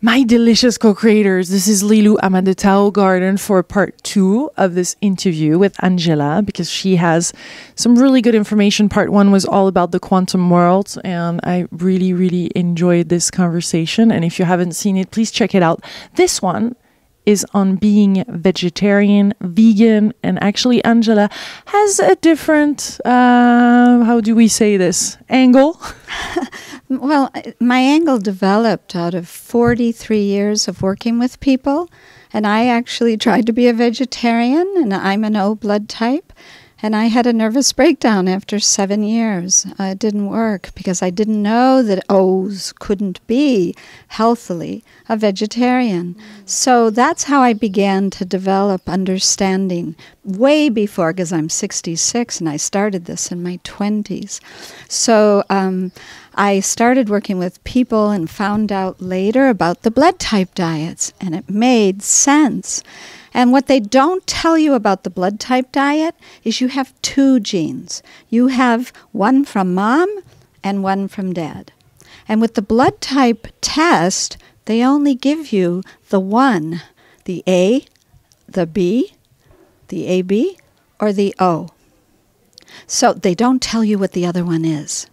My delicious co-creators, this is Lilou. I'm at the Tao Garden for part 2 of this interview with Angela because she has some really good information. Part 1 was all about the quantum world, and I really, really enjoyed this conversation. And if you haven't seen it, please check it out. This one is on being vegetarian, vegan, and actually Angela has a different, how do we say this, angle? Well, my angle developed out of 43 years of working with people, and I actually tried to be a vegetarian, and I'm an O blood type, and I had a nervous breakdown after 7 years. It didn't work because I didn't know that O's couldn't be healthily a vegetarian. So that's how I began to develop understanding way before, because I'm 66 and I started this in my 20s. So I started working with people and found out later about the blood type diets, and it made sense. And what they don't tell you about the blood type diet is you have 2 genes. You have one from mom and one from dad. And with the blood type test, they only give you the one, the A, the B, the AB, or the O. So they don't tell you what the other one is.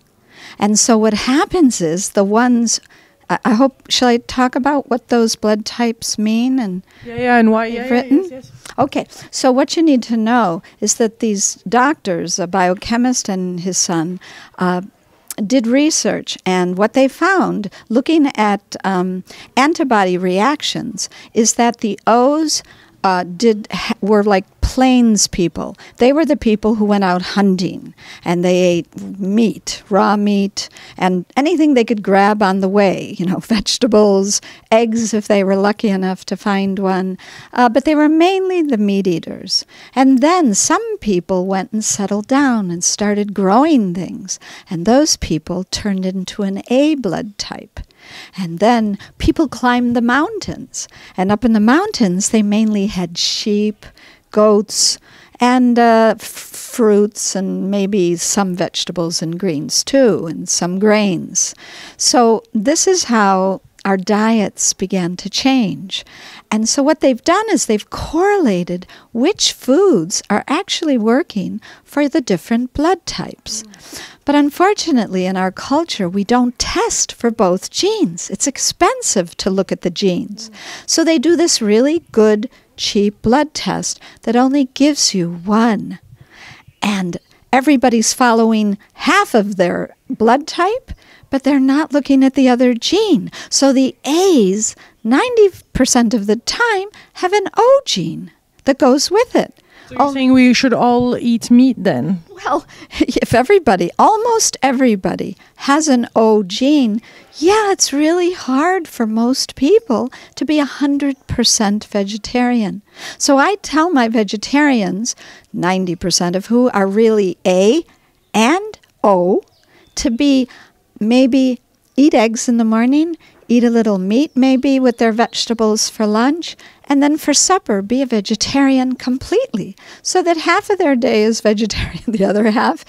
And so what happens is the ones, I hope, shall I talk about what those blood types mean and and why they've written? Yes. Okay, so what you need to know is that these doctors, a biochemist and his son, did research, and what they found, looking at antibody reactions, is that the O's were like plains people. They were the people who went out hunting, and they ate meat, raw meat, and anything they could grab on the way, vegetables, eggs if they were lucky enough to find one. But they were mainly the meat eaters. And then some people went and settled down and started growing things, and those people turned into an A blood type. And then people climbed the mountains. And up in the mountains, they mainly had sheep, goats, and fruits, and maybe some vegetables and greens too, and some grains. So this is how our diets began to change. And so what they've done is they've correlated which foods are actually working for the different blood types. But unfortunately, in our culture, we don't test for both genes. It's expensive to look at the genes. So they do this really good, cheap blood test that only gives you one. And everybody's following half of their blood type, but they're not looking at the other gene. So the A's, 90% of the time, have an O gene that goes with it. So you're saying we should all eat meat then? Well, if almost everybody has an O gene, it's really hard for most people to be 100% vegetarian. So I tell my vegetarians, 90% of who are really A and O, to be maybe eat eggs in the morning, eat a little meat maybe with their vegetables for lunch, and then for supper be a vegetarian completely, so that half of their day is vegetarian, the other half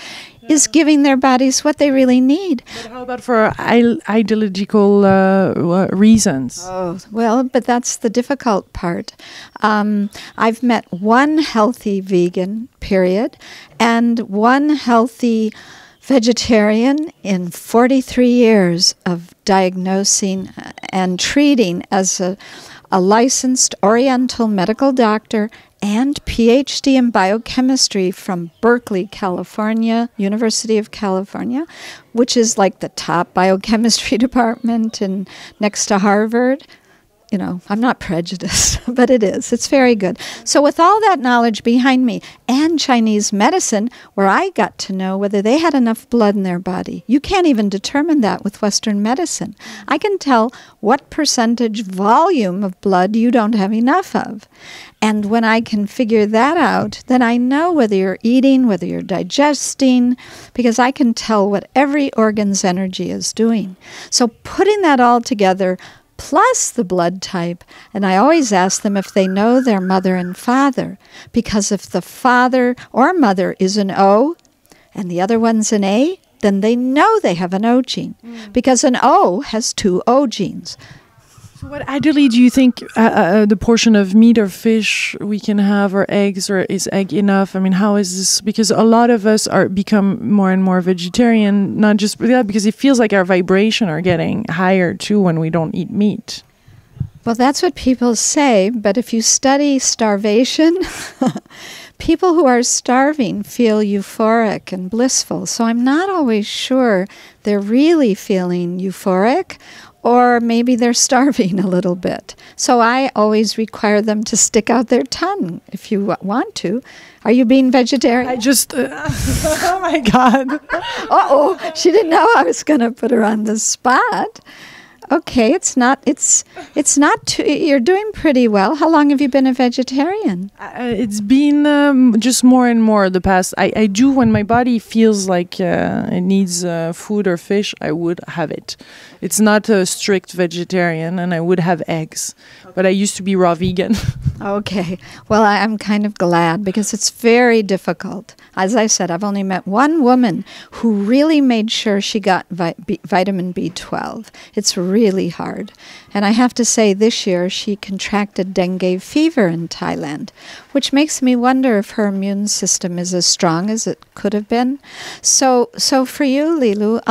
is giving their bodies what they really need. But how about for ideological reasons? Oh, well, but that's the difficult part. I've met one healthy vegan, period, and one healthy vegetarian in 43 years of diagnosing and treating as a licensed Oriental medical doctor and PhD in biochemistry from Berkeley, California, University of California, which is like the top biochemistry department next to Harvard. I'm not prejudiced, but it is. It's very good. So with all that knowledge behind me and Chinese medicine, where I got to know whether they had enough blood in their body, you can't even determine that with Western medicine. I can tell what percentage volume of blood you don't have enough of. And when I can figure that out, then I know whether you're eating, whether you're digesting, because I can tell what every organ's energy is doing. So putting that all together, plus the blood type, and I always ask them if they know their mother and father, because if the father or mother is an O and the other one's an A, then they know they have an O gene, because an O has 2 O genes. So what ideally do you think the portion of meat or fish we can have, or eggs, or is egg enough? I mean, how is this? Because a lot of us are become more and more vegetarian, not just that, because it feels like our vibration are getting higher too when we don't eat meat. Well, that's what people say, but if you study starvation, people who are starving feel euphoric and blissful. So I'm not always sure they're really feeling euphoric, or maybe they're starving a little bit. So I always require them to stick out their tongue if you want to. Are you being vegetarian? I just, oh my God. Uh-oh, she didn't know I was going to put her on the spot. Okay, it's not too, you're doing pretty well. How long have you been a vegetarian? It's been just more and more the past. I do, when my body feels like it needs food or fish, I would have it. It's not a strict vegetarian, and I would have eggs. But I used to be raw vegan. Okay. Well, I'm kind of glad, because it's very difficult. As I said, I've only met one woman who really made sure she got vitamin B12. It's really hard. And I have to say, this year she contracted dengue fever in Thailand, which makes me wonder if her immune system is as strong as it could have been. So for you, Lilou,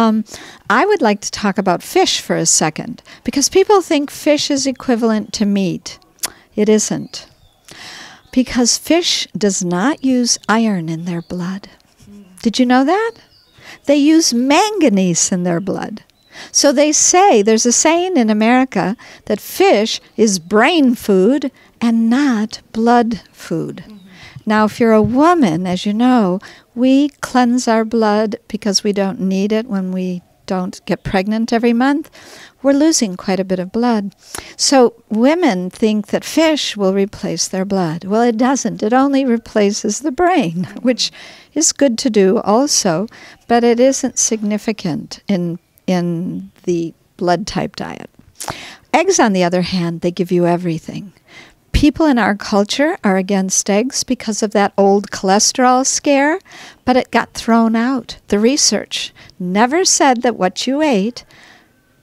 I would like to talk about fish for a second, because people think fish is equivalent to meat. It isn't. Because fish does not use iron in their blood. Did you know that? They use manganese in their blood. So they say, there's a saying in America that fish is brain food and not blood food. Mm-hmm. Now, if you're a woman, as you know, we cleanse our blood because we don't need it when we don't get pregnant every month. We're losing quite a bit of blood. So women think that fish will replace their blood. Well, it doesn't. It only replaces the brain, which is good to do also, but it isn't significant in the blood type diet. Eggs, on the other hand, they give you everything. People in our culture are against eggs because of that old cholesterol scare, but it got thrown out. The research never said that what you ate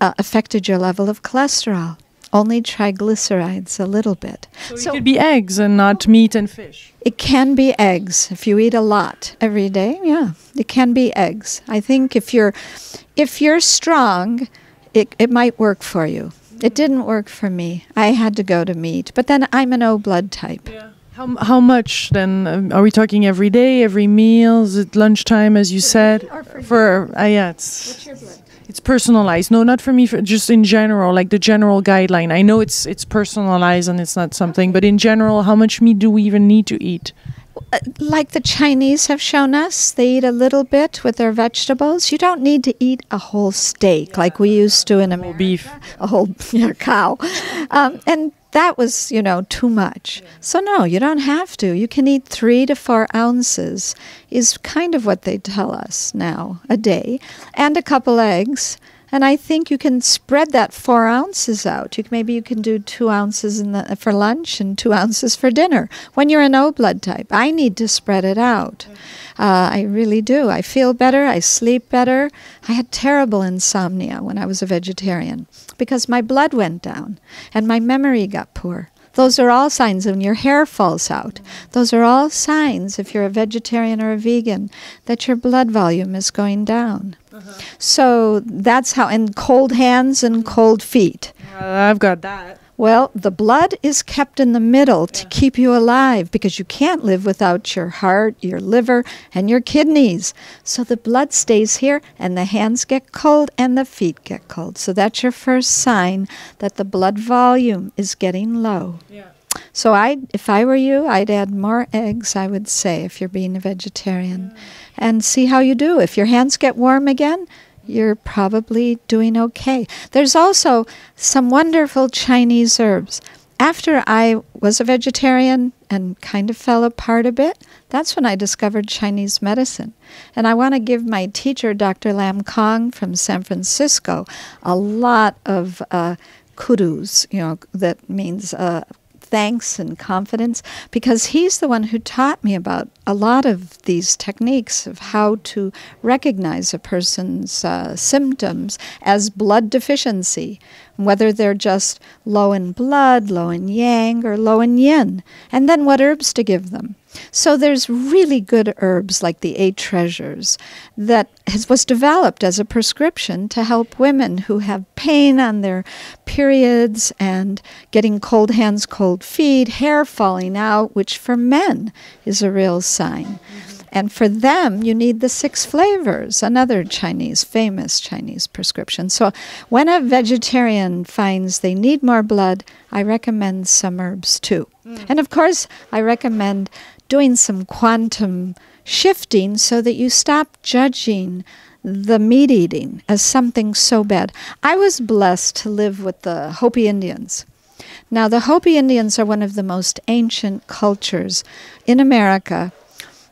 affected your level of cholesterol. Only triglycerides a little bit. So it could be eggs and not meat and fish. It can be eggs if you eat a lot every day. Yeah, it can be eggs. I think if you're strong, it might work for you. It didn't work for me. I had to go to meat. But then I'm an O blood type. Yeah. How much then? Are we talking every day, every meal? Is it lunchtime, as you said? Or for yeah, what's your blood? It's personalized. No, not for me. Just in general, like the general guideline. I know it's personalized and it's not something, but in general, how much meat do we even need to eat? Like the Chinese have shown us, they eat a little bit with their vegetables. You don't need to eat a whole steak like we used to in America. Beef. A whole cow. And that was, too much. So no, you don't have to. You can eat 3 to 4 ounces is kind of what they tell us now a day, and a couple eggs. And I think you can spread that 4 ounces out. Maybe you can do 2 ounces for lunch and 2 ounces for dinner. When you're an O blood type, I need to spread it out. I really do. I feel better. I sleep better. I had terrible insomnia when I was a vegetarian because my blood went down and my memory got poor. Those are all signs when your hair falls out. Those are all signs, if you're a vegetarian or a vegan, that your blood volume is going down. So that's how, and cold hands and cold feet. I've got that. Well, the blood is kept in the middle to keep you alive because you can't live without your heart, your liver, and your kidneys. So the blood stays here and the hands get cold and the feet get cold. So that's your first sign that the blood volume is getting low. Yeah. So if I were you, I'd add more eggs, I would say, if you're being a vegetarian. And see how you do. If your hands get warm again, you're probably doing okay. There's also some wonderful Chinese herbs. After I was a vegetarian and kind of fell apart a bit, that's when I discovered Chinese medicine. And I want to give my teacher, Dr. Lam Kong from San Francisco, a lot of kudos, that means thanks and confidence, because he's the one who taught me about a lot of these techniques of how to recognize a person's symptoms as blood deficiency, whether they're just low in blood, low in yang, or low in yin, and then what herbs to give them. So there's really good herbs like the 8 Treasures that was developed as a prescription to help women who have pain on their periods and getting cold hands, cold feet, hair falling out, which for men is a real sign. And for them, you need the 6 flavors, another famous Chinese prescription. So when a vegetarian finds they need more blood, I recommend some herbs too. And of course, I recommend doing some quantum shifting so that you stop judging the meat eating as something so bad. I was blessed to live with the Hopi Indians. Now, the Hopi Indians are one of the most ancient cultures in America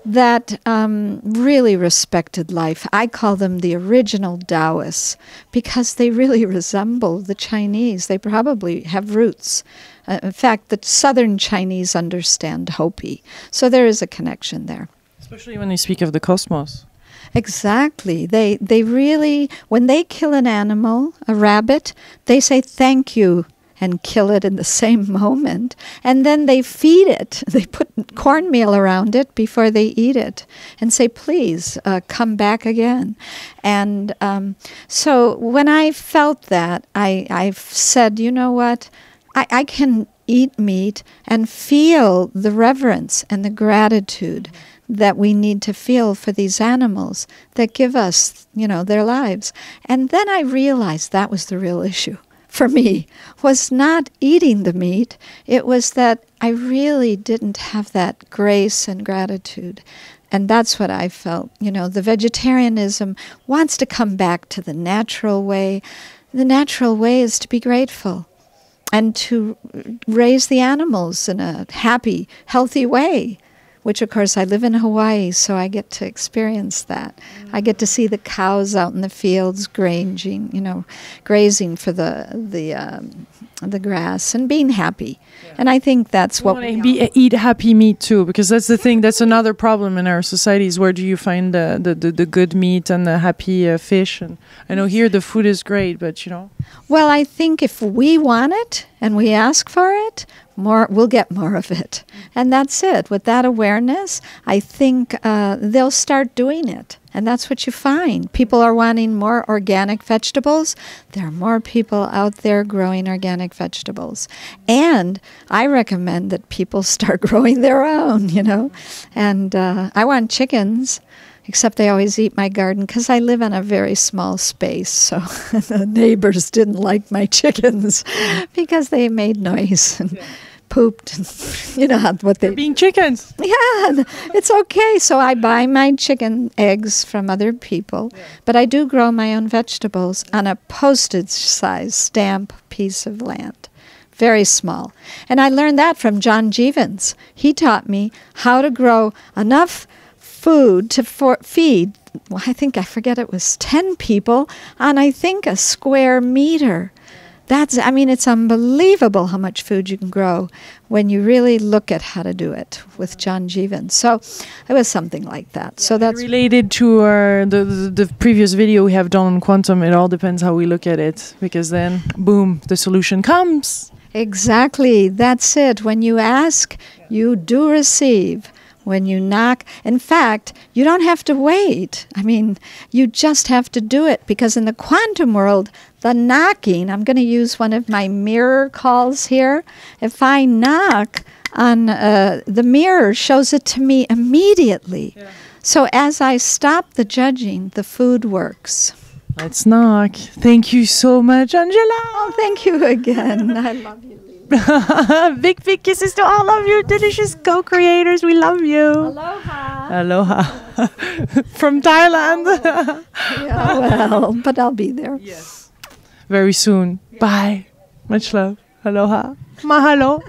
that really respected life. I call them the original Taoists because they really resemble the Chinese. They probably have roots. In fact, the southern Chinese understand Hopi. So there is a connection there. Especially when they speak of the cosmos. Exactly. They really, when they kill an animal, a rabbit, they say thank you and kill it in the same moment. And then they feed it. They put cornmeal around it before they eat it and say, please, come back again. And so when I felt that, I've said, you know what? I can eat meat and feel the reverence and the gratitude that we need to feel for these animals that give us, their lives. And then I realized that was the real issue for me, was not eating the meat. It was that I really didn't have that grace and gratitude. And that's what I felt. The vegetarianism wants to come back to the natural way. The natural way is to be grateful and to raise the animals in a happy, healthy way, which, of course, I live in Hawaii, so I get to experience that. I get to see the cows out in the fields grazing for the grass and being happy. Yeah. And I think that's what we eat happy meat too, because that's the thing. That's another problem in our societies. Where do you find the good meat and the happy fish? And I know here the food is great, but Well, I think if we want it and we ask for it, we'll get more of it. And that's it. With that awareness, I think they'll start doing it. And that's what you find. People are wanting more organic vegetables. There are more people out there growing organic vegetables. And I recommend that people start growing their own, And I want chickens, except they always eat my garden because I live in a very small space. So the neighbors didn't like my chickens because they made noise and pooped, and what they... They're being chickens. Yeah, it's okay. So I buy my chicken eggs from other people, but I do grow my own vegetables on a postage-size stamp piece of land. Very small. And I learned that from John Jeevons. He taught me how to grow enough food to feed, it was 10 people on, a square meter. It's unbelievable how much food you can grow when you really look at how to do it with John Jeevons. So it was something like that. So that's related to the previous video we have done on quantum. It all depends how we look at it, because then, boom, the solution comes. Exactly. That's it. When you ask, you do receive. When you knock, in fact, you don't have to wait. You just have to do it, because in the quantum world, the knocking, I'm going to use one of my mirror calls here. If I knock on the mirror, shows it to me immediately. Yeah. So as I stop the judging, the food works. Let's knock. Thank you so much, Angela. Oh, thank you again. I love you. Big kisses to all of you delicious co-creators. We love you. Aloha. Aloha. From Thailand. Yeah, well, but I'll be there. Yes. Very soon. Bye. Much love. Aloha. Mahalo.